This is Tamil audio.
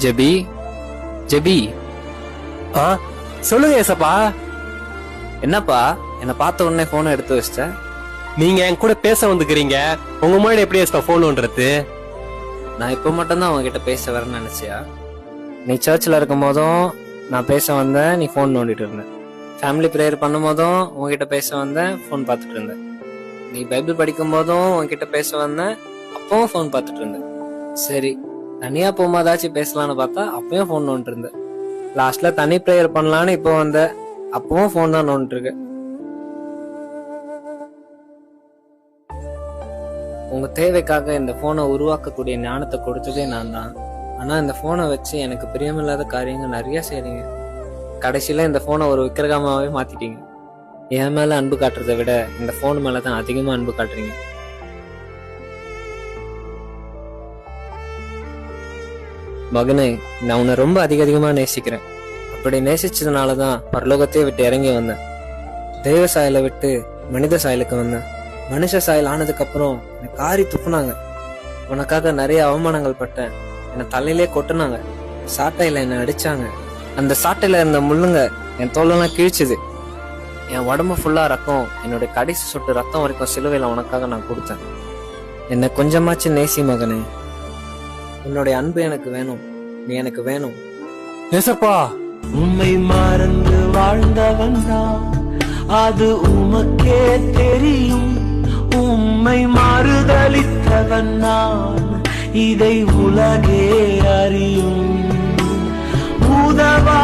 JP, JP. சொல்லுங்க ஏசப்பா. என்னப்பா என்ன பார்த்த உடனே போனை எடுத்து வச்சிட்ட? நீங்க என் கூட பேச வந்துக்கிறீங்க, உங்க முன்னாடி எப்படி ஏசப்பா போன் பண்றது? நான் இப்ப மட்டும்தான் உங்ககிட்ட பேச வரேன்னு நினைச்சியா? நீ சர்ச்சில் இருக்கும் போதும் நான் பேச வந்தேன், நீ போன் நோண்டிட்டு இருந்த. ஃபேமிலி ப்ரேயர் பண்ணும் போதும் உங்ககிட்ட பேச வந்தேன், போன் பார்த்துட்டு இருந்தேன். நீ பைபிள் படிக்கும் போதும் உங்ககிட்ட பேச வந்தேன், அப்பவும் போன் பார்த்துட்டு இருந்தேன். சரி, தனியா போகும்போதாச்சும் பேசலான்னு பார்த்தா அப்பயும் போன் நோண்டிட்டு இருந்தேன். லாஸ்ட்ல தனி ப்ரேயர் பண்ணலான்னு இப்போ வந்த, அப்பவும் போன் தான் நோண்டிட்டு இருக்கு. உங்க தேவைக்காக இந்த போனை உருவாக்கக்கூடிய ஞானத்தை கொடுத்ததே நான் தான். ஆனா இந்த போனை வச்சு எனக்கு பிரியமில்லாத காரியங்கள் நிறைய செய்றீங்க. கடைசியில இந்த போனை ஒரு விக்கிரகமாவே மாத்திட்டீங்க. என் மேல அன்பு காட்டுறதை விட இந்த போன் மேலதான் அதிகமா அன்பு காட்டுறீங்க. மகனே, நான் உன்னை ரொம்ப அதிகமா நேசிக்கிறேன். அப்படி நேசிச்சதுனாலதான் பரலோகத்தையே விட்டு இறங்கி வந்தேன். தெய்வ சாயலை விட்டு மனித சாயலுக்கு வந்தேன். மனுஷ சாயல் ஆனதுக்கு அப்புறம் என்னை காரி துப்புனாங்க. உனக்காக நிறைய அவமானங்கள் பட்டேன். என்னை தலையிலே கொட்டுனாங்க. சாட்டையில என்னை அடிச்சாங்க. அந்த சாட்டையில இருந்த முள்ளுங்க என் தோலெல்லாம் கிழிச்சுது. என் உடம்பு ஃபுல்லா ரத்தம், என்னுடைய கடைசி சொட்டு ரத்தம் வரைக்கும் சிலுவையில உனக்காக நான் கொடுத்தேன். என்னை கொஞ்சமாச்சு நேசி மகனே. உன்னுடைய அன்பு எனக்கு வேணும், நீ எனக்கு வேணும். ஏசப்பா, உம்மை மறந்து வாழ்ந்தவன் தான், அது உமக்கே தெரியும். உம்மை மறுதலித்தவன் நான், இதை உலகே அறியும். உதவா